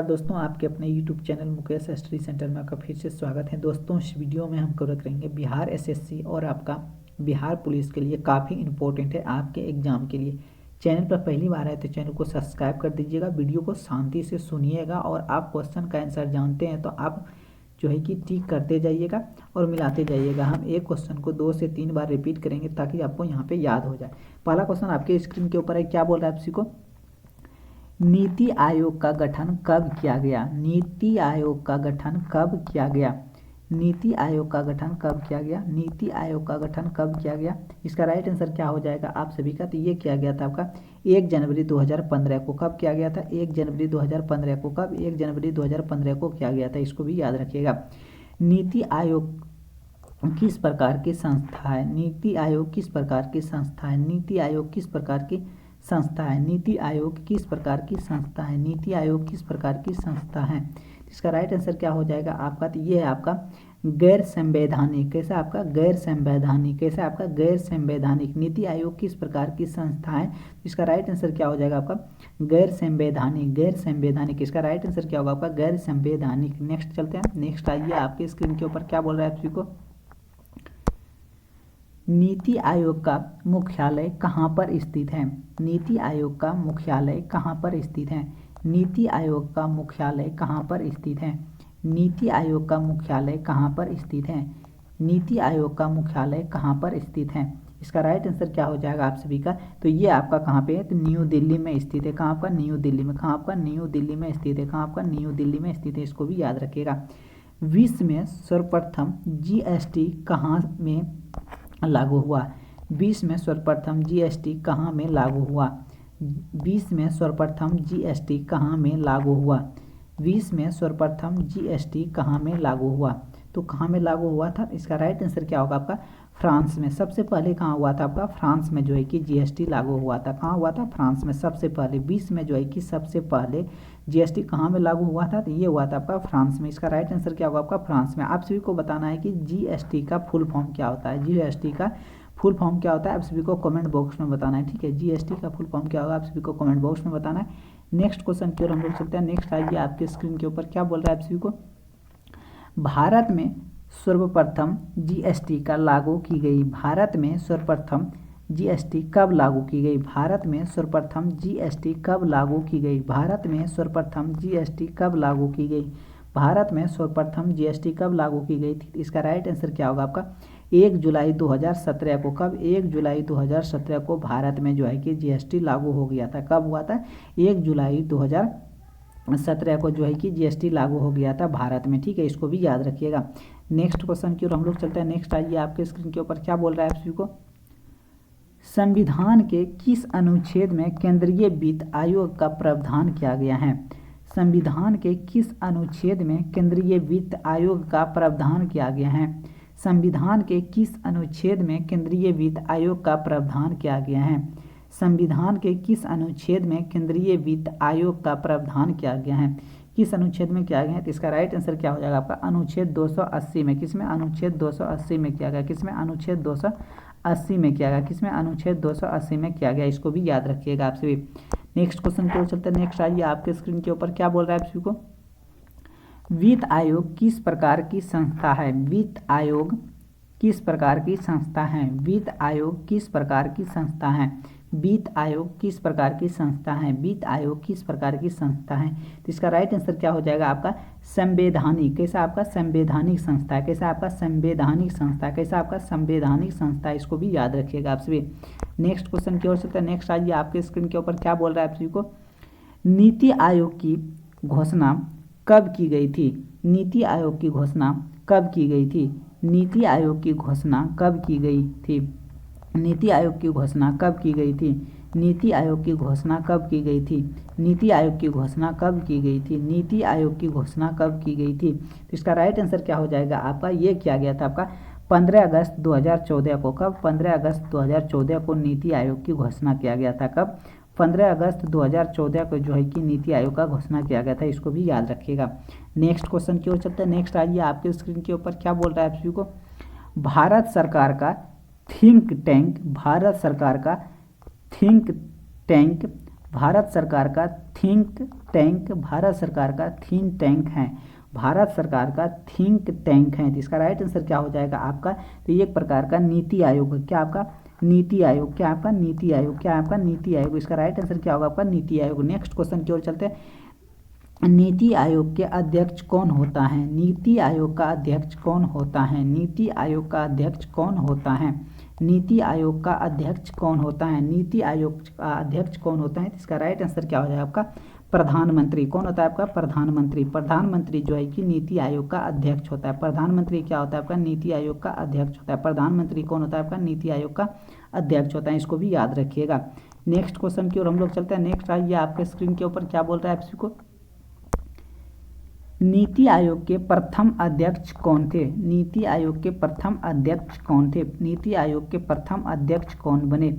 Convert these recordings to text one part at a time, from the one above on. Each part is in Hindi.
दोस्तों, आपके अपने YouTube channel Mukesh study centre में आपका फिर से स्वागत है। दोस्तों, इस वीडियो में हम कवर करेंगे बिहार एसएससी और आपका बिहार पुलिस के लिए काफ़ी इंपॉर्टेंट है आपके एग्जाम के लिए। चैनल पर पहली बार आए तो चैनल को सब्सक्राइब कर दीजिएगा, वीडियो को शांति से सुनिएगा और आप क्वेश्चन का आंसर जानते हैं तो आप जो है कि टिक करते जाइएगा और मिलाते जाइएगा। हम एक क्वेश्चन को 2 से 3 बार रिपीट करेंगे ताकि आपको यहाँ पे याद हो जाए। पहला क्वेश्चन आपके स्क्रीन के ऊपर है, क्या बोल रहा है आप को, नीति आयोग का गठन कब किया गया? नीति आयोग का गठन कब किया गया? नीति आयोग का गठन कब किया गया? नीति आयोग का गठन कब किया गया? इसका राइट आंसर क्या हो जाएगा आप सभी का? तो ये किया गया था आपका 1 जनवरी 2015 को। कब किया गया था? 1 जनवरी 2015 को। कब? 1 जनवरी 2015 को किया गया था। इसको भी याद रखिएगा। नीति आयोग किस प्रकार की संस्था है? नीति आयोग किस प्रकार की संस्था है? नीति आयोग किस प्रकार की संस्था है? नीति आयोग किस प्रकार की संस्था है? नीति आयोग किस प्रकार की संस्था है? इसका राइट आंसर क्या हो जाएगा आपका? तो ये है आपका गैर संवैधानिक। कैसा आपका? गैर संवैधानिक। कैसा आपका? गैर संवैधानिक। नीति आयोग किस प्रकार की संस्था है? इसका राइट आंसर क्या हो जाएगा आपका? गैर संवैधानिक। गैर संवैधानिक। इसका राइट आंसर क्या होगा आपका? गैर संवैधानिक। नेक्स्ट चलते हैं। नेक्स्ट आइए, आपके स्क्रीन के ऊपर क्या बोल रहा है आप सभी को, नीति आयोग का मुख्यालय कहाँ पर स्थित है? नीति आयोग का मुख्यालय कहाँ पर स्थित है? नीति आयोग का मुख्यालय कहाँ पर स्थित है? नीति आयोग का मुख्यालय कहाँ पर स्थित है? नीति आयोग का मुख्यालय कहाँ पर स्थित है? इसका राइट आंसर क्या हो जाएगा आप सभी का? तो ये आपका कहाँ पे है? तो न्यू दिल्ली में स्थित है। कहाँ आपका? न्यू दिल्ली में। कहाँ आपका? न्यू दिल्ली में स्थित है। कहाँ आपका? न्यू दिल्ली में स्थित है। इसको भी याद रखिएगा। विश्व में सर्वप्रथम जीएसटी कहाँ में लागू हुआ? विश्व में सर्वप्रथम जीएसटी कहाँ में लागू हुआ? विश्व में सर्वप्रथम जीएसटी कहाँ में लागू हुआ? विश्व में सर्वप्रथम जीएसटी कहाँ में लागू हुआ? तो कहाँ में लागू हुआ था? इसका राइट आंसर क्या होगा आपका? फ्रांस में। सबसे पहले कहाँ हुआ था आपका? फ्रांस में जो है कि जीएसटी लागू हुआ था। कहाँ हुआ था? फ्रांस में सबसे पहले। विश्व में जो है कि सबसे पहले जीएसटी कहाँ में लागू हुआ था? तो ये हुआ था आपका फ्रांस में। इसका राइट आंसर क्या होगा आपका? फ्रांस में। आप सभी को बताना है कि जीएसटी का फुल फॉर्म क्या होता है। जीएसटी का फुल फॉर्म क्या होता है आप सभी को कमेंट बॉक्स में बताना है, ठीक है। जीएसटी का फुल फॉर्म क्या होगा आप सभी को कमेंट बॉक्स में बताना है। नेक्स्ट क्वेश्चन की ओर हम लोग चलते हैं। नेक्स्ट आइए, आपके स्क्रीन के ऊपर क्या बोल रहा है आप सभी को, भारत में सर्वप्रथम जीएसटी का लागू की गई। भारत में सर्वप्रथम जीएसटी कब लागू की गई? भारत में सर्वप्रथम जीएसटी कब लागू की गई? भारत में सर्वप्रथम जीएसटी कब लागू की गई? भारत में सर्वप्रथम जीएसटी कब लागू की गई थी? इसका राइट आंसर क्या होगा आपका? 1 जुलाई 2017 को। कब? 1 जुलाई 2017 को भारत में जो है कि जीएसटी लागू हो गया था। कब हुआ था? 1 जुलाई 2017 को जो है कि जीएसटी लागू हो गया था भारत में, ठीक है। इसको भी याद रखिएगा। नेक्स्ट क्वेश्चन की ओर हम लोग चलते हैं। नेक्स्ट आइए, आपके स्क्रीन के ऊपर क्या बोल रहा है आप सभी को, संविधान के किस अनुच्छेद में केंद्रीय वित्त आयोग का प्रावधान किया गया है? संविधान के किस अनुच्छेद में केंद्रीय वित्त आयोग का प्रावधान किया गया है? संविधान के किस अनुच्छेद में केंद्रीय वित्त आयोग का प्रावधान किया गया है? संविधान के किस अनुच्छेद में केंद्रीय वित्त आयोग का प्रावधान किया गया है? किस अनुच्छेद में किया गया है? तो इसका राइट आंसर क्या हो जाएगा आपका? अनुच्छेद 280 में। किसमें? अनुच्छेद 280 में किया गया। किसमें? अनुच्छेद 280 में किया गया। किसमें? अनुच्छेद 280 में किया गया। इसको भी याद रखिएगा आप सभी। नेक्स्ट क्वेश्चन की ओर चलते हैं। नेक्स्ट आइए, आपके स्क्रीन के ऊपर क्या बोल रहा है आप सभी को, वित्त आयोग किस प्रकार की संस्था है? वित्त आयोग किस प्रकार की संस्था है? वित्त आयोग किस प्रकार की संस्था है? वित्त आयोग किस प्रकार की संस्था है? वित्त आयोग किस प्रकार की संस्था है? तो इसका राइट आंसर क्या हो जाएगा आपका? संवैधानिक। कैसा आपका? संवैधानिक संस्था। कैसा आपका? संवैधानिक संस्था। कैसा आपका? संवैधानिक संस्था। इसको भी याद रखिएगा आप सभी। नेक्स्ट क्वेश्चन की ओर चलते हैं। नेक्स्ट आइए, आपके स्क्रीन के ऊपर क्या बोल रहा है आप सभी को, नीति आयोग की घोषणा कब की गई थी? नीति आयोग की घोषणा कब की गई थी? नीति आयोग की घोषणा कब की गई थी? नीति आयोग की घोषणा कब की गई थी? नीति आयोग की घोषणा कब की गई थी? नीति आयोग की घोषणा कब की गई थी? नीति आयोग की घोषणा कब की गई थी? तो इसका राइट आंसर क्या हो जाएगा आपका? ये किया गया था आपका 15 अगस्त 2014 को। कब? 15 अगस्त 2014 को नीति आयोग की घोषणा किया गया था। कब? 15 अगस्त 2014 को जो है कि नीति आयोग का घोषणा किया गया था। इसको भी याद रखिएगा। नेक्स्ट क्वेश्चन की ओर चलते हैं। नेक्स्ट आइए, आपके स्क्रीन के ऊपर क्या बोल रहा है आप सभी को, भारत सरकार का थिंक टैंक, भारत सरकार का थिंक टैंक, भारत सरकार का थिंक टैंक भारत सरकार का थिंक टैंक है, भारत सरकार का थिंक टैंक है। तो इसका राइट आंसर क्या हो जाएगा आपका, तो ये एक प्रकार का नीति आयोग है। क्या आपका नीति आयोग, क्या आपका नीति आयोग, क्या आपका नीति आयोग। इसका राइट आंसर क्या होगा आपका नीति आयोग। नेक्स्ट क्वेश्चन की ओर चलते हैं। नीति आयोग के अध्यक्ष कौन होता है, नीति आयोग का अध्यक्ष कौन होता है, नीति आयोग का अध्यक्ष कौन होता है, नीति आयोग का अध्यक्ष कौन होता है, नीति आयोग का अध्यक्ष कौन होता है। इसका राइट आंसर क्या हो जाएगा आपका प्रधानमंत्री। कौन होता है आपका प्रधानमंत्री। प्रधानमंत्री जो है कि नीति आयोग का अध्यक्ष होता है। प्रधानमंत्री क्या होता है आपका नीति आयोग का अध्यक्ष होता है। प्रधानमंत्री कौन होता है आपका नीति आयोग का अध्यक्ष होता है, इसको भी याद रखिएगा। नेक्स्ट क्वेश्चन की ओर हम लोग चलते हैं। नेक्स्ट आइए आपके स्क्रीन के ऊपर क्या बोल रहा है आपको, नीति आयोग के प्रथम अध्यक्ष कौन थे, नीति आयोग के प्रथम अध्यक्ष कौन थे, नीति आयोग के प्रथम अध्यक्ष कौन बने,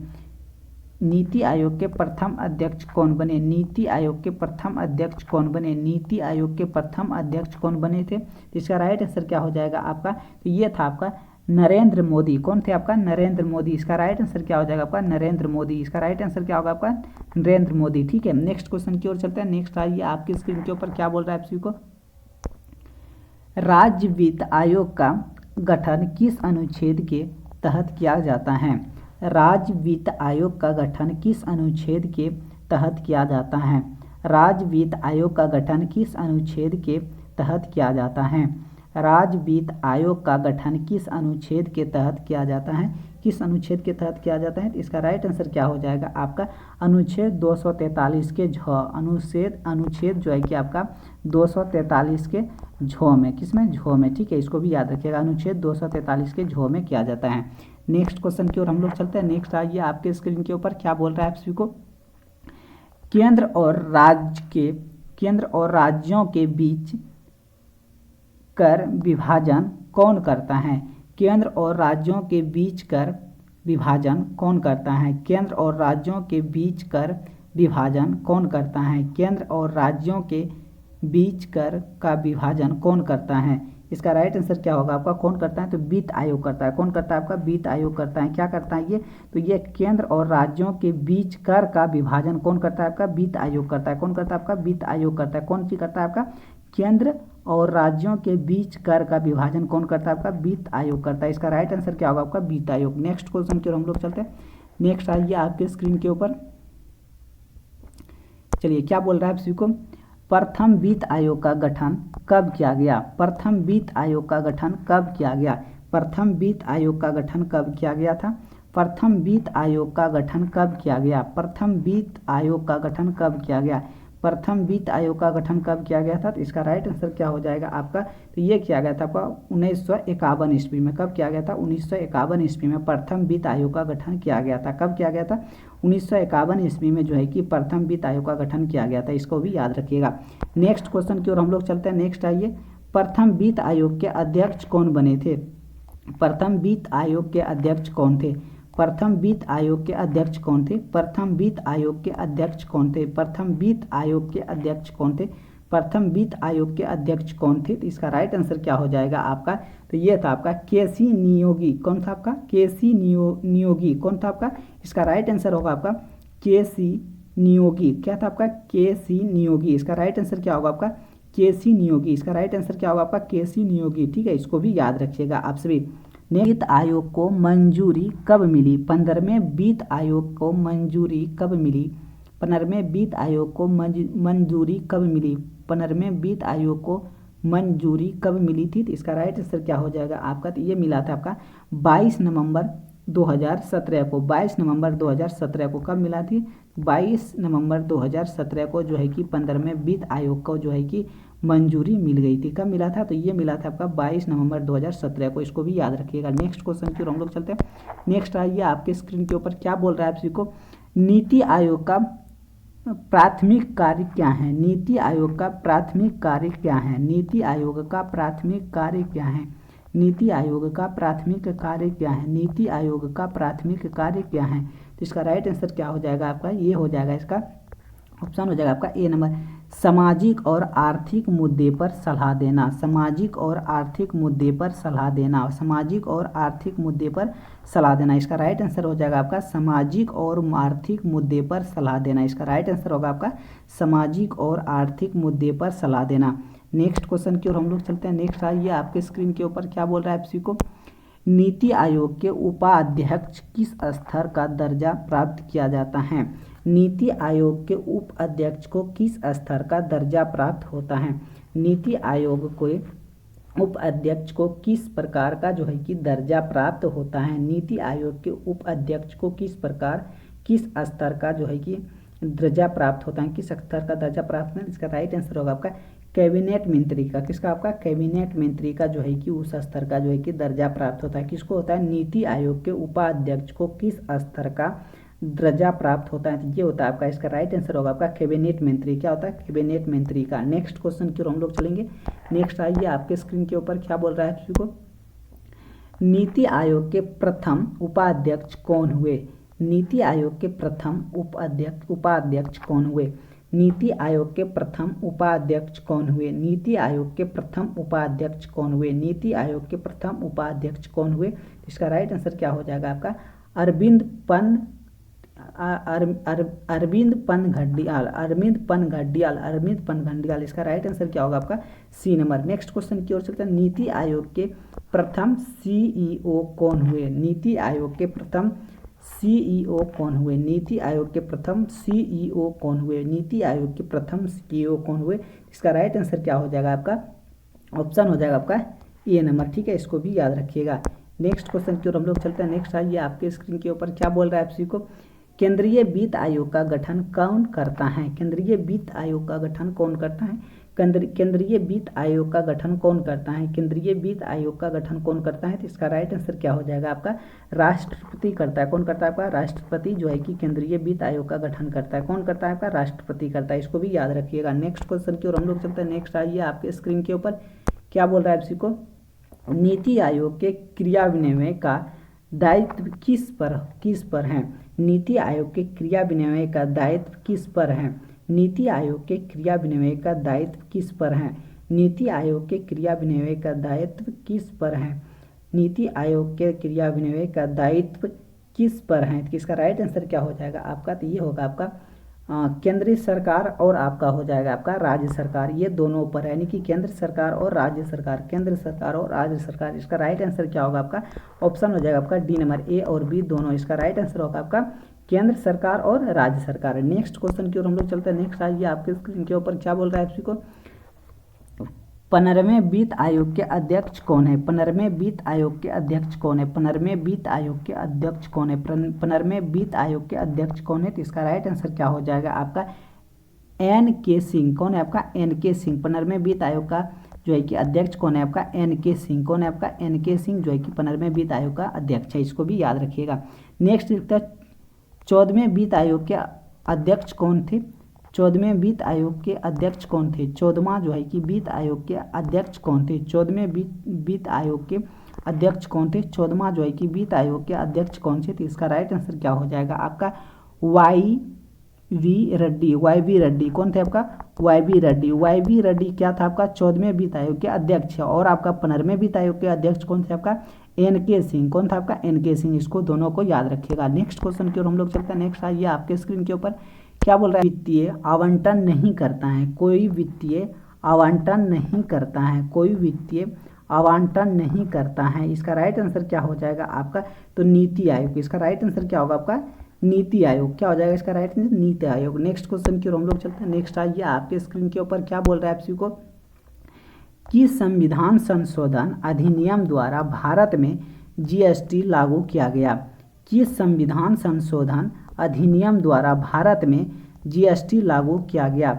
नीति आयोग के प्रथम अध्यक्ष कौन बने, नीति आयोग के प्रथम अध्यक्ष कौन बने, नीति आयोग के प्रथम अध्यक्ष कौन बने थे। तो इसका राइट आंसर क्या हो जाएगा आपका, तो ये था आपका नरेंद्र मोदी। कौन थे आपका नरेंद्र मोदी। इसका राइट आंसर क्या हो जाएगा आपका नरेंद्र मोदी। इसका राइट आंसर क्या होगा आपका नरेंद्र मोदी। ठीक है, नेक्स्ट क्वेश्चन की ओर चलते हैं। नेक्स्ट आइए आपकी स्क्रीन के ऊपर क्या बोल रहा है आप सभी को, राज्य वित्त आयोग का गठन किस अनुच्छेद के तहत किया जाता है, राज्य वित्त आयोग का गठन किस अनुच्छेद के तहत किया जाता है, राज्य वित्त आयोग का गठन किस अनुच्छेद के तहत किया जाता है, राज्य वित्त आयोग का गठन किस अनुच्छेद के तहत किया जाता है, किस अनुच्छेद के तहत किया जाता है। तो इसका राइट आंसर क्या हो जाएगा आपका अनुच्छेद 243 के अनुच्छेद जो है कि आपका 243 के झ में, किसमें झ में। ठीक है, इसको भी याद रखिएगा, अनुच्छेद 243 के झ में किया जाता है। नेक्स्ट क्वेश्चन की ओर हम लोग चलते हैं। नेक्स्ट आइए आपके स्क्रीन के ऊपर क्या बोल रहा है आप सभी को, केंद्र और राज्यों के बीच कर विभाजन कौन करता है, केंद्र और राज्यों के बीच कर विभाजन कौन करता है, केंद्र और राज्यों के बीच कर विभाजन कौन करता है, केंद्र और राज्यों के बीच कर का विभाजन कौन करता है। इसका राइट आंसर क्या होगा आपका, कौन करता है, तो वित्त आयोग करता है। कौन करता है आपका वित्त आयोग करता है। क्या करता है ये, तो ये केंद्र और राज्यों के बीच कर का विभाजन कौन करता है आपका वित्त आयोग करता है। कौन करता है आपका वित्त आयोग करता है। कौन चीज करता है आपका, केंद्र और राज्यों के बीच कर का विभाजन कौन करता है आपका वित्त आयोग करता है। इसका राइट आंसर क्या होगा आपका वित्त आयोग। नेक्स्ट क्वेश्चन की ओर हम लोग चलते हैं। नेक्स्ट आइए आपके स्क्रीन के ऊपर, चलिए क्या बोल रहा है आप सभी को, प्रथम वित्त आयोग का गठन कब किया गया, प्रथम वित्त आयोग का गठन कब किया गया, प्रथम वित्त आयोग का गठन कब किया गया था, प्रथम वित्त आयोग का गठन कब किया गया, प्रथम वित्त आयोग का गठन कब किया गया, प्रथम वित्त आयोग का गठन कब किया गया था। तो इसका राइट आंसर क्या हो जाएगा आपका, तो ये किया गया था आपका 1951 ईस्वी में। कब किया गया था, 1951 ईस्वी में प्रथम वित्त आयोग का गठन किया गया था। कब किया गया था, 1951 ईस्वी में जो है कि प्रथम वित्त आयोग का गठन किया गया था, इसको भी याद रखिएगा। नेक्स्ट क्वेश्चन की ओर हम लोग चलते हैं। नेक्स्ट आइए, प्रथम वित्त आयोग के अध्यक्ष कौन बने थे, प्रथम वित्त आयोग के अध्यक्ष कौन थे, प्रथम वित्त आयोग के अध्यक्ष कौन थे, प्रथम वित्त आयोग के अध्यक्ष कौन थे, प्रथम वित्त आयोग के अध्यक्ष कौन थे, प्रथम वित्त आयोग के अध्यक्ष कौन थे। तो इसका राइट आंसर क्या हो जाएगा आपका, तो ये था आपका केसी नियोगी। कौन था आपका, केसी नियोगी। कौन था आपका, इसका राइट आंसर होगा आपका केसी नियोगी। क्या था आपका, केसी नियोगी। इसका राइट आंसर क्या होगा आपका केसी नियोगी। इसका राइट आंसर क्या होगा आपका केसी नियोगी। ठीक है, इसको भी याद रखिएगा आप सभी। वित्त आयोग को मंजूरी कब मिली, 15वें वित्त आयोग को मंजूरी कब मिली, 15वें वित्त आयोग को मंजूरी कब मिली, 15वें वित्त आयोग को मंजूरी कब मिली थी। तो इसका राइट आंसर क्या हो जाएगा आपका, तो ये मिला था आपका 22 नवंबर 2017 को। 22 नवंबर 2017 को कब मिला थी, 22 नवंबर 2017 को जो है कि 15वें वित्त आयोग को जो है कि मंजूरी मिल गई थी। कब मिला था, तो ये मिला था आपका 22 नवंबर 2017 को, इसको भी याद रखिएगा। नेक्स्ट क्वेश्चन की ओर हम लोग चलते हैं। नेक्स्ट आइए आपके स्क्रीन के ऊपर क्या बोल रहा है आप सभी को, नीति आयोग का प्राथमिक कार्य क्या है, नीति आयोग का प्राथमिक कार्य क्या है, नीति आयोग का प्राथमिक कार्य क्या है, नीति आयोग का प्राथमिक कार्य क्या है, नीति आयोग का प्राथमिक कार्य क्या है। तो इसका राइट आंसर क्या हो जाएगा आपका, ये हो जाएगा, इसका ऑप्शन हो जाएगा आपका ए नंबर, सामाजिक और आर्थिक मुद्दे पर सलाह देना, सामाजिक और आर्थिक मुद्दे पर सलाह देना, सामाजिक और आर्थिक मुद्दे पर सलाह देना। इसका राइट आंसर हो जाएगा आपका सामाजिक और आर्थिक मुद्दे पर सलाह देना। इसका राइट आंसर होगा आपका सामाजिक और आर्थिक मुद्दे पर सलाह देना। नेक्स्ट क्वेश्चन की ओर हम लोग चलते हैं। नेक्स्ट आइए आपके स्क्रीन के ऊपर क्या बोल रहा है आपसी को, नीति आयोग के उपाध्यक्ष किस स्तर का दर्जा प्राप्त किया जाता है। नीति आयोग के उपाध्यक्ष को किस स्तर का दर्जा प्राप्त होता है। नीति आयोग के उपाध्यक्ष को किस प्रकार का जो है कि दर्जा प्राप्त होता है। नीति आयोग के उपाध्यक्ष को किस स्तर का जो है कि दर्जा प्राप्त होता है, किस स्तर का दर्जा प्राप्त है। इसका राइट आंसर होगा आपका कैबिनेट मंत्री का। किसका, आपका कैबिनेट मंत्री का जो है कि उस स्तर का जो है कि दर्जा प्राप्त होता है। किसको होता है, नीति आयोग के उपाध्यक्ष को किस स्तर का दर्जा प्राप्त होता है, तो ये होता है आपका, इसका राइट आंसर होगा आपका कैबिनेट मंत्री। क्या होता है, कैबिनेट मंत्री का। नेक्स्ट क्वेश्चन की ओर हम लोग चलेंगे। नेक्स्ट आइए आपके स्क्रीन के ऊपर क्या बोल रहा है किसी को, नीति आयोग के प्रथम उपाध्यक्ष कौन हुए। नीति आयोग के प्रथम उपाध्यक्ष कौन हुए। नीति आयोग के प्रथम उपाध्यक्ष कौन हुए। नीति आयोग के प्रथम उपाध्यक्ष कौन हुए। नीति आयोग के प्रथम उपाध्यक्ष कौन हुए। इसका राइट आंसर क्या हो जाएगा आपका अरविंद पनघड़ियाल। इसका राइट आंसर क्या होगा आपका सी नंबर। नेक्स्ट क्वेश्चन की ओर चलते हैं। नीति आयोग के प्रथम सीईओ कौन हुए। नीति आयोग के प्रथम सीईओ कौन हुए। नीति आयोग के प्रथम सीईओ कौन हुए। नीति आयोग के प्रथम सीईओ कौन हुए। इसका राइट आंसर क्या हो जाएगा आपका, ऑप्शन हो जाएगा आपका ए नंबर। ठीक है, इसको भी याद रखिएगा। नेक्स्ट क्वेश्चन की ओर हम लोग चलते हैं। नेक्स्ट आइए आपके स्क्रीन के ऊपर क्या बोल रहा है आपसी को, केंद्रीय वित्त आयोग का गठन कौन करता है। केंद्रीय वित्त आयोग का गठन कौन करता है। केंद्रीय वित्त आयोग का गठन कौन करता है। केंद्रीय वित्त आयोग का गठन कौन करता है, तो इसका राइट आंसर क्या हो जाएगा आपका राष्ट्रपति करता है। कौन करता है आपका राष्ट्रपति जो है कि केंद्रीय वित्त आयोग का गठन करता है। कौन करता है आपका राष्ट्रपति करता है, इसको भी याद रखिएगा। नेक्स्ट क्वेश्चन की ओर हम लोग चलते हैं। नेक्स्ट आइए आपके स्क्रीन के ऊपर क्या बोल रहा है आपसी को, नीति आयोग के क्रियान्वयन का दायित्व किस पर है। नीति आयोग के क्रियान्वयन का दायित्व किस पर है। नीति आयोग के क्रियान्वयन का दायित्व किस पर है। नीति आयोग के क्रियान्वयन का दायित्व किस पर है। नीति आयोग के क्रियान्वयन का दायित्व किस पर है, इसका राइट आंसर क्या हो जाएगा आपका, तो ये होगा आपका केंद्रीय सरकार और आपका हो जाएगा आपका राज्य सरकार। ये दोनों पर है, यानी कि केंद्र सरकार और राज्य सरकार, केंद्र सरकार और राज्य सरकार। इसका राइट आंसर क्या होगा आपका, ऑप्शन हो जाएगा आपका डी नंबर, ए और बी दोनों। इसका राइट आंसर होगा आपका केंद्र सरकार और राज्य सरकार। नेक्स्ट क्वेश्चन की ओर हम लोग चलते हैं। नेक्स्ट आइए आपके स्क्रीन के ऊपर क्या बोल रहा है आपसी को, 15वें वित्त आयोग के अध्यक्ष कौन है। 15वें वित्त आयोग के अध्यक्ष कौन है। 15वें वित्त आयोग के अध्यक्ष कौन है। 15वें वित्त आयोग के अध्यक्ष कौन है, तो इसका राइट आंसर क्या हो जाएगा आपका एन के सिंह। कौन है आपका एन के सिंह। 15वें वित्त आयोग का जो है कि अध्यक्ष कौन है आपका एन के सिंह। कौन है आपका एन के सिंह जो है कि 15वें वित्त आयोग का अध्यक्ष है, इसको भी याद रखिएगा। नेक्स्ट 14वें वित्त आयोग के अध्यक्ष कौन थे। 14वें वित्त आयोग के अध्यक्ष कौन थे। 14वां जो है कि वित्त आयोग के अध्यक्ष कौन थे। 14वें वित्त आयोग के अध्यक्ष कौन थे। 14वां जो है कि वित्त आयोग के अध्यक्ष कौन थे, तो इसका राइट आंसर क्या हो जाएगा आपका वाई वी रेड्डी। कौन थे आपका वाई वी रेड्डी क्या था आपका 14वें वित्त आयोग के अध्यक्ष। और आपका 15वें वित्त आयोग के अध्यक्ष कौन थे आपका एन के सिंह। कौन था आपका एन के सिंह। इसको दोनों को याद रखिएगा। नेक्स्ट क्वेश्चन की ओर हम लोग चलते हैं। नेक्स्ट आइए आपके स्क्रीन के ऊपर क्या बोल रहा है, वित्तीय आवंटन नहीं करता है। कोई वित्तीय आवंटन नहीं करता है। कोई वित्तीय आवंटन नहीं करता है। इसका राइट आंसर क्या हो जाएगा आपका, तो नीति आयोग। इसका राइट आंसर क्या होगा आपका नीति आयोग। क्या हो जाएगा इसका right answer NITI Aayog. Next question की ओर हम लोग चलते हैं। नेक्स्ट आइए आपके स्क्रीन के ऊपर क्या बोल रहा है आपसी को, कि संविधान संशोधन अधिनियम द्वारा भारत में जीएसटी लागू किया गया। कि संविधान संशोधन अधिनियम द्वारा भारत में जीएसटी लागू किया गया।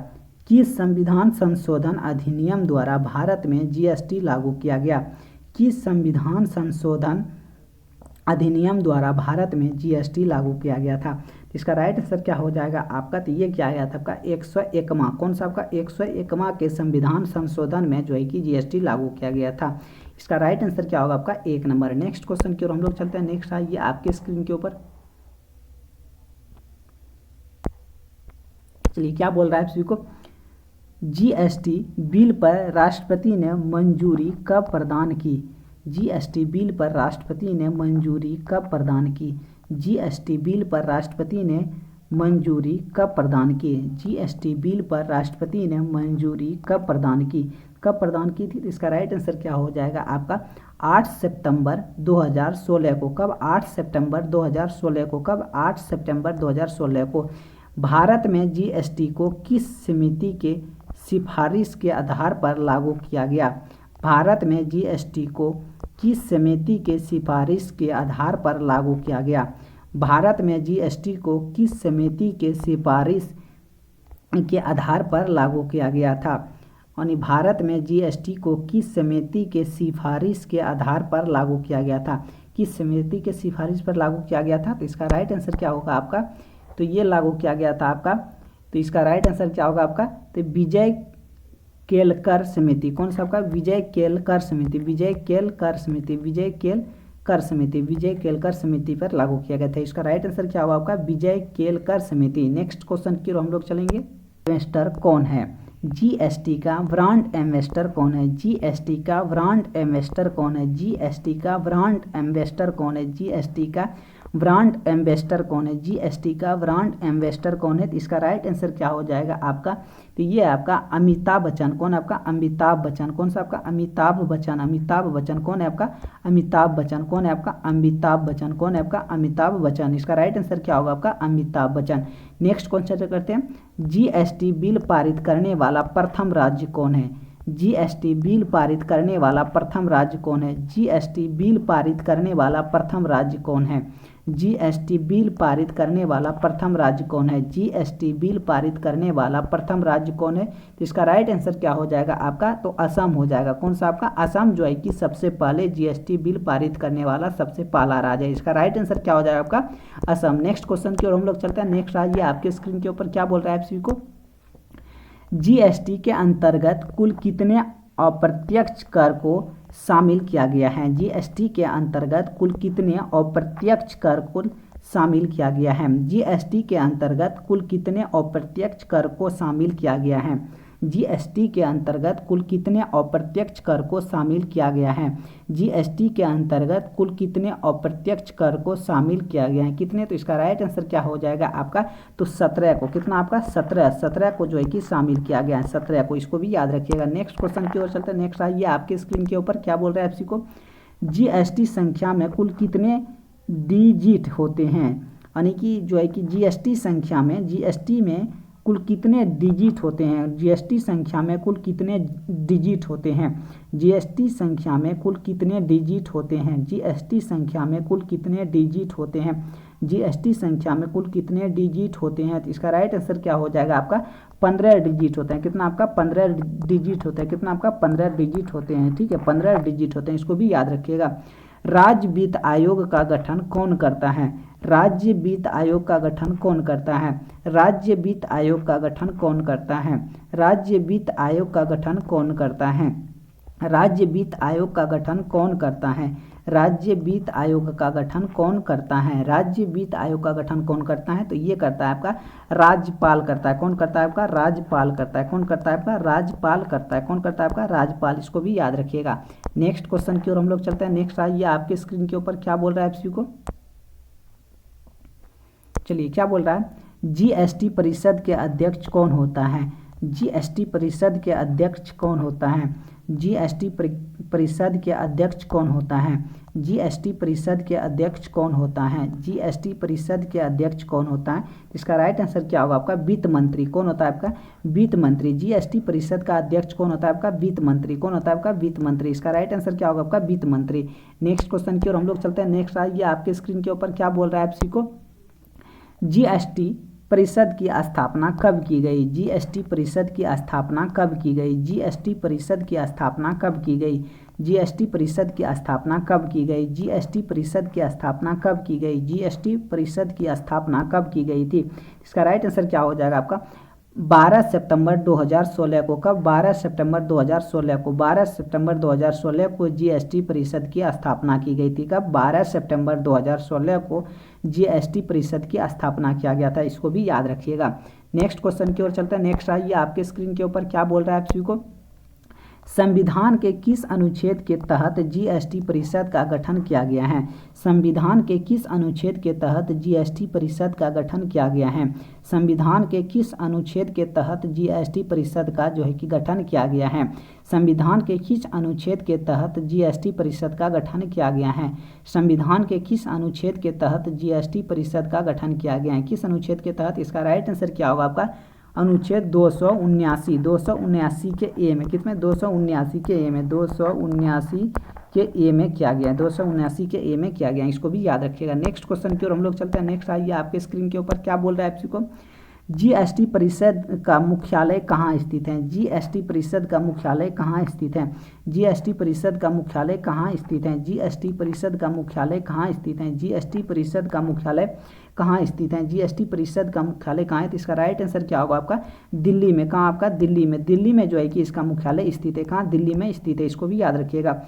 कि संविधान संशोधन अधिनियम द्वारा भारत में जीएसटी लागू किया गया। कि संविधान संशोधन अधिनियम द्वारा भारत में जीएसटी लागू किया गया था। इसका राइट आंसर क्या हो जाएगा आपका, तो ये क्या आया था आपका 101वां। कौन सा आपका 101वां के संविधान संशोधन में जो है कि जीएसटी लागू किया गया था। इसका राइट आंसर क्या होगा आपका 1 नंबर। नेक्स्ट क्वेश्चन की ओर हम लोग चलते हैं। नेक्स्ट आइए आपके स्क्रीन के ऊपर, चलिए क्या बोल रहा है सभी को, जीएसटी बिल पर राष्ट्रपति ने मंजूरी कब प्रदान की? जीएसटी बिल पर राष्ट्रपति ने मंजूरी कब प्रदान की? जीएसटी बिल पर राष्ट्रपति ने मंजूरी कब प्रदान की? जीएसटी बिल पर राष्ट्रपति ने मंजूरी कब प्रदान की? कब प्रदान की थी? तो इसका राइट आंसर क्या हो जाएगा आपका 8 सितंबर 2016 को। कब? 8 सितंबर 2016 को। कब? 8 सितंबर 2016 को। भारत में जीएसटी को किस समिति के सिफारिश के आधार पर लागू किया गया? भारत में जीएसटी को किस समिति के सिफारिश के आधार पर लागू किया गया? भारत में जीएसटी को किस समिति के सिफारिश के आधार पर लागू किया गया था? यानी भारत में जीएसटी को किस समिति के सिफारिश के आधार पर लागू किया गया था? किस समिति के सिफारिश पर लागू किया गया था? तो इसका राइट आंसर क्या होगा आपका? तो ये लागू किया गया था आपका, तो इसका राइट आंसर क्या होगा आपका? तो विजय केलकर समिति। कौन सा आपका? विजय केलकर समिति। विजय केलकर समिति। विजय केलकर समिति। विजय केलकर समिति पर लागू किया गया था। इसका राइट आंसर क्या होगा आपका? विजय केलकर समिति। नेक्स्ट क्वेश्चन की ओर हम लोग चलेंगे। इन्वेस्टर कौन है? जीएसटी का ब्रांड एम्बेसडर कौन है? जीएसटी का ब्रांड एम्बेसडर कौन है? जीएसटी का ब्रांड एम्बेसडर कौन है? जीएसटी का ब्रांड एम्बेसडर कौन है? जीएसटी का ब्रांड एम्बेसडर कौन है? तो इसका राइट आंसर क्या हो जाएगा आपका? तो ये आपका अमिताभ बच्चन। कौन है आपका? अमिताभ बच्चन। कौन सा आपका? अमिताभ बच्चन। अमिताभ बच्चन कौन है आपका? अमिताभ बच्चन। कौन है आपका? अमिताभ बच्चन। कौन है आपका? अमिताभ बच्चन। इसका राइट आंसर क्या होगा आपका? अमिताभ बच्चन। नेक्स्ट क्वेश्चन करते हैं। जीएसटी बिल पारित करने वाला प्रथम राज्य कौन है? जीएसटी बिल पारित करने वाला प्रथम राज्य कौन है? जीएसटी बिल पारित करने वाला प्रथम राज्य कौन है? जीएसटी बिल पारित करने वाला प्रथम राज्य कौन है? जीएसटी बिल पारित करने वाला प्रथम राज्य कौन है? तो इसका राइट आंसर क्या हो जाएगा आपका? तो असम हो जाएगा। कौन सा आपका? असम जो है कि सबसे पहले जीएसटी बिल पारित करने वाला सबसे पहला राज्य है। इसका राइट आंसर क्या हो जाएगा आपका? असम। नेक्स्ट क्वेश्चन की ओर हम लोग चलते हैं। नेक्स्ट राज्य आपके स्क्रीन के ऊपर क्या बोल रहा है आप सभी को? जीएसटी के अंतर्गत कुल कितने अप्रत्यक्ष कर को शामिल किया गया है? जीएसटी के अंतर्गत कुल कितने अप्रत्यक्ष कर को शामिल किया गया है? जीएसटी के अंतर्गत कुल कितने अप्रत्यक्ष कर को शामिल किया गया है? जीएसटी के अंतर्गत कुल कितने अप्रत्यक्ष कर को शामिल किया गया है? जीएसटी के अंतर्गत कुल कितने अप्रत्यक्ष कर को शामिल किया गया है? कितने? तो इसका राइट आंसर क्या हो जाएगा आपका? तो 17 को। कितना आपका? 17 को जो है कि शामिल किया गया है। 17 को, इसको भी याद रखिएगा। नेक्स्ट क्वेश्चन की ओर चलते हैं। नेक्स्ट आइए आपके स्क्रीन के ऊपर क्या बोल रहा है आपसी को? जीएसटी संख्या में कुल कितने डिजिट होते हैं? यानी कि जो है कि जीएसटी संख्या में, जीएसटी में कुल कितने डिजिट होते हैं? जीएसटी संख्या में कुल कितने डिजिट होते हैं? जीएसटी संख्या में कुल कितने डिजिट होते हैं? जीएसटी संख्या में कुल कितने डिजिट होते हैं? जीएसटी संख्या में कुल कितने डिजिट होते हैं? तो इसका राइट आंसर क्या हो जाएगा आपका? 15 डिजिट होते हैं। कितना आपका? 15 डिजिट होते हैं। कितना आपका? 15 डिजिट होते हैं। ठीक है, 15 डिजिट होते हैं, इसको भी याद रखिएगा। राज्य वित्त आयोग का गठन कौन करता है? राज्य वित्त आयोग का गठन कौन करता है? राज्य वित्त आयोग का गठन कौन करता है? राज्य वित्त आयोग का गठन कौन करता है? राज्य वित्त आयोग का गठन कौन करता है? राज्य वित्त आयोग का गठन कौन करता है? राज्य वित्त आयोग का गठन कौन करता है? तो ये करता है आपका राज्यपाल करता है। कौन करता है आपका? राज्यपाल करता है। कौन करता है आपका? राज्यपाल करता है। कौन करता है आपका? राज्यपाल। इसको भी याद रखिएगा। नेक्स्ट क्वेश्चन की ओर हम लोग चलते हैं। नेक्स्ट आइए आपके स्क्रीन के ऊपर क्या बोल रहा है आप सभी को? चलिए क्या बोल रहा है? जीएसटी परिषद के अध्यक्ष कौन होता है? जीएसटी परिषद के अध्यक्ष कौन होता है? जीएसटी परिषद के अध्यक्ष कौन होता है? जीएसटी परिषद के अध्यक्ष कौन होता है? जीएसटी परिषद के अध्यक्ष कौन होता है? इसका राइट आंसर क्या होगा आपका? वित्त मंत्री। कौन होता है आपका? वित्त मंत्री। जीएसटी परिषद का अध्यक्ष कौन होता है आपका? वित्त मंत्री। कौन होता है आपका? वित्त मंत्री। इसका राइट आंसर क्या होगा आपका? वित्त मंत्री। नेक्स्ट क्वेश्चन की ओर हम लोग चलते हैं। नेक्स्ट आइए आपके स्क्रीन के ऊपर क्या बोल रहा है आप सभी को? जीएसटी परिषद की स्थापना कब की गई? जीएसटी परिषद की स्थापना कब की गई? जीएसटी परिषद की स्थापना कब की गई? जीएसटी परिषद की स्थापना कब की गई? जीएसटी परिषद की स्थापना कब की गई? जीएसटी परिषद की स्थापना कब की गई थी? इसका राइट आंसर क्या हो जाएगा आपका? 12 सितंबर 2016 को। कब? 12 सितंबर 2016 को। 12 सितंबर 2016 को जीएसटी परिषद की स्थापना की गई थी। कब? 12 सितंबर 2016 को जीएसटी परिषद की स्थापना किया गया था। इसको भी याद रखिएगा। नेक्स्ट क्वेश्चन की ओर चलते हैं। नेक्स्ट आइए, आपके स्क्रीन के ऊपर क्या बोल रहा है आप सभी को, संविधान के किस अनुच्छेद के तहत जीएसटी परिषद का गठन किया गया है? संविधान के किस अनुच्छेद के तहत जीएसटी परिषद का गठन किया गया है? संविधान के किस अनुच्छेद के तहत जीएसटी परिषद का जो है कि गठन किया गया है? संविधान के किस अनुच्छेद के तहत जीएसटी परिषद का गठन किया गया है? संविधान के किस अनुच्छेद के तहत जीएसटी परिषद का गठन किया गया है? किस अनुच्छेद के तहत? इसका राइट आंसर क्या होगा आपका? अनुच्छेद 279 के ए में, कितने? 279 के ए में, 279 के ए में किया गया, 279 के ए में किया गया। इसको भी याद रखिएगा। नेक्स्ट क्वेश्चन की ओर हम लोग चलते हैं। नेक्स्ट आइए, आपके स्क्रीन के ऊपर क्या बोल रहा है आपको, जीएसटी परिषद का मुख्यालय कहाँ स्थित है? जीएसटी परिषद का मुख्यालय कहाँ स्थित है? जीएसटी परिषद का मुख्यालय कहाँ स्थित है? जीएसटी परिषद का मुख्यालय कहाँ स्थित है? जीएसटी परिषद का मुख्यालय कहाँ स्थित है? जीएसटी परिषद का मुख्यालय कहाँ है? तो इसका राइट आंसर क्या होगा आपका? दिल्ली में। कहाँ आपका? दिल्ली में। दिल्ली में जो है कि इसका मुख्यालय स्थित है। कहाँ? दिल्ली में स्थित है। इसको भी याद रखिएगा।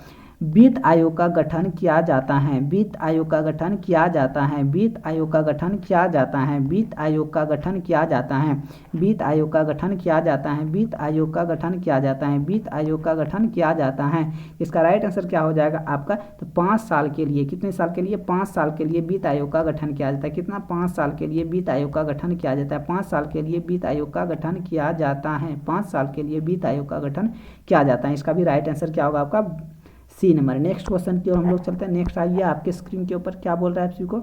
वित्त आयोग का गठन किया जाता है। वित्त आयोग का गठन किया जाता है। वित्त आयोग का गठन किया जाता है। वित्त आयोग का गठन किया जाता है। वित्त आयोग का गठन किया जाता है। वित्त आयोग का गठन किया जाता है। वित्त आयोग का गठन किया जाता है। इसका राइट आंसर क्या हो जाएगा आपका? तो 5 साल के लिए, कितने साल के लिए? 5 साल के लिए वित्त आयोग का गठन किया जाता है। कितना? 5 साल के लिए वित्त आयोग का गठन किया जाता है। 5 साल के लिए वित्त आयोग का गठन किया जाता है। 5 साल के लिए वित्त आयोग का गठन किया जाता है। इसका भी राइट आंसर क्या होगा आपका? सी नंबर। नेक्स्ट क्वेश्चन की ओर हम लोग चलते हैं। नेक्स्ट आइए, आपके स्क्रीन के ऊपर क्या बोल रहा है आप सभी को,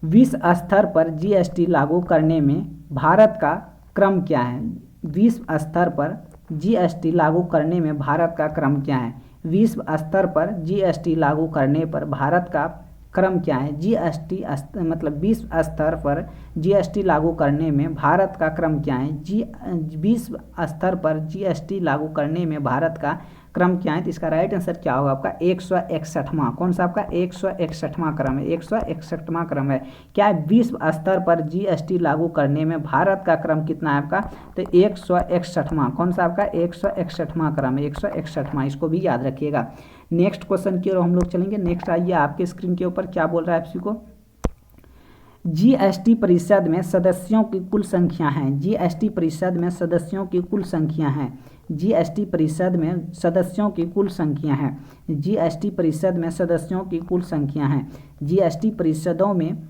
विश्व स्तर पर जीएसटी लागू करने में भारत का क्रम क्या है? विश्व स्तर पर जीएसटी लागू करने में भारत का क्रम क्या है? विश्व स्तर पर जीएसटी लागू करने पर भारत का क्रम क्या है? जीएसटी मतलब विश्व स्तर पर जीएसटी लागू करने में भारत का क्रम क्या है? विश्व स्तर पर जीएसटी लागू करने में भारत का क्रम क्या है? तो इसका राइट आंसर क्या होगा आपका? 161वां। कौन सा आपका? 161वां क्रम है। 161वां क्रम है। क्या है? विश्व स्तर पर जीएसटी लागू करने में भारत का क्रम कितना है आपका? तो 161वां। कौन सा आपका? 161वां क्रम है। 161वां। इसको भी याद रखिएगा। नेक्स्ट क्वेश्चन की ओर हम लोग चलेंगे। नेक्स्ट आइए, आपके स्क्रीन के ऊपर क्या बोल रहा है आप सभी को, जीएसटी परिषद में सदस्यों की कुल संख्या है। जीएसटी परिषद में सदस्यों की कुल संख्या है। जीएसटी परिषद में सदस्यों की कुल संख्या है। जीएसटी परिषद में सदस्यों की कुल संख्या है। जीएसटी परिषदों में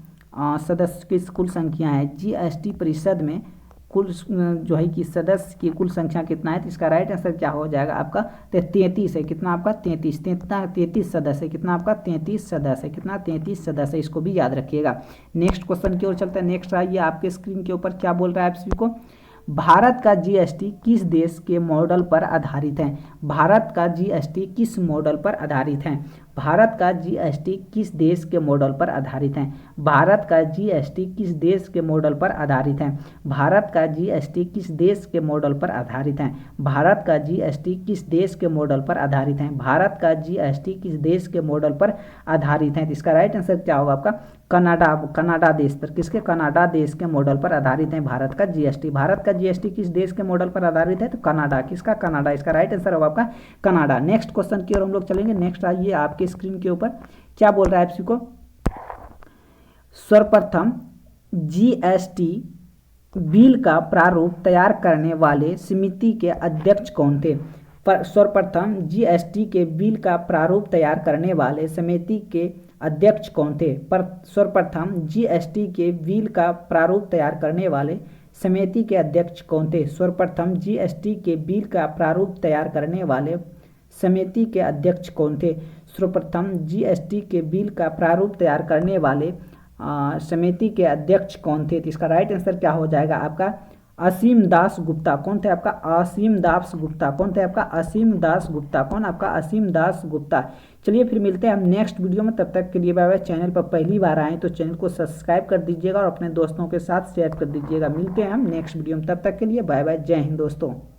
सदस्य की कुल संख्या है। जीएसटी परिषद में कुल जो है कि सदस्य की कुल संख्या कितना है? तो इसका राइट आंसर क्या हो जाएगा आपका? तो 33 है। कितना आपका? 33 सदस्य है। कितना आपका? 33 सदस्य है। कितना? 33 सदस्य है। इसको भी याद रखिएगा। नेक्स्ट क्वेश्चन की ओर चलते हैं। नेक्स्ट आइए, आपके स्क्रीन के ऊपर क्या बोल रहा है आप सभी को, भारत का जीएसटी किस देश के मॉडल पर आधारित है? भारत का जीएसटी किस मॉडल पर आधारित है? भारत का जीएसटी किस देश के मॉडल पर आधारित है? भारत का जीएसटी किस देश के मॉडल पर आधारित है? भारत का जीएसटी किस देश के मॉडल पर आधारित है? भारत का जीएसटी किस देश के मॉडल पर आधारित है? भारत का जीएसटी किस देश के मॉडल पर आधारित है? इसका राइट आंसर क्या होगा आपका? कनाडा देश पर। किसके? कनाडा देश के मॉडल पर आधारित है भारत का जीएसटी। भारत का जीएसटी किस देश के मॉडल पर आधारित है? तो कनाडा। किसका? कनाडा। इसका राइट आंसर होगा आपका कनाडा। नेक्स्ट क्वेश्चन की ओर हम लोग चलेंगे। नेक्स्ट आइए, आपके स्क्रीन के ऊपर क्या बोल रहा है आप को, सर्वप्रथम जीएसटी बिल का प्रारूप तैयार करने वाले समिति के अध्यक्ष कौन थे? सर्वप्रथम जीएसटी के बिल का प्रारूप तैयार करने वाले समिति के अध्यक्ष कौन थे? सर्वप्रथम जीएसटी के बिल का प्रारूप तैयार करने वाले समिति के अध्यक्ष कौन थे? सर्वप्रथम जीएसटी के बिल का प्रारूप तैयार करने वाले समिति के अध्यक्ष कौन थे? सर्वप्रथम जीएसटी के बिल का प्रारूप तैयार करने वाले समिति के अध्यक्ष कौन थे? तो इसका राइट आंसर क्या हो जाएगा आपका? असीम दास गुप्ता। कौन थे आपका? असीम दास गुप्ता। कौन थे आपका? असीम दास गुप्ता। कौन आपका? असीम दास गुप्ता। चलिए फिर मिलते हैं हम नेक्स्ट वीडियो में। तब तक के लिए बाय बाय। चैनल पर पहली बार आए तो चैनल को सब्सक्राइब कर दीजिएगा और अपने दोस्तों के साथ शेयर कर दीजिएगा। मिलते हैं हम नेक्स्ट वीडियो में। तब तक के लिए बाय बाय। जय हिंद दोस्तों।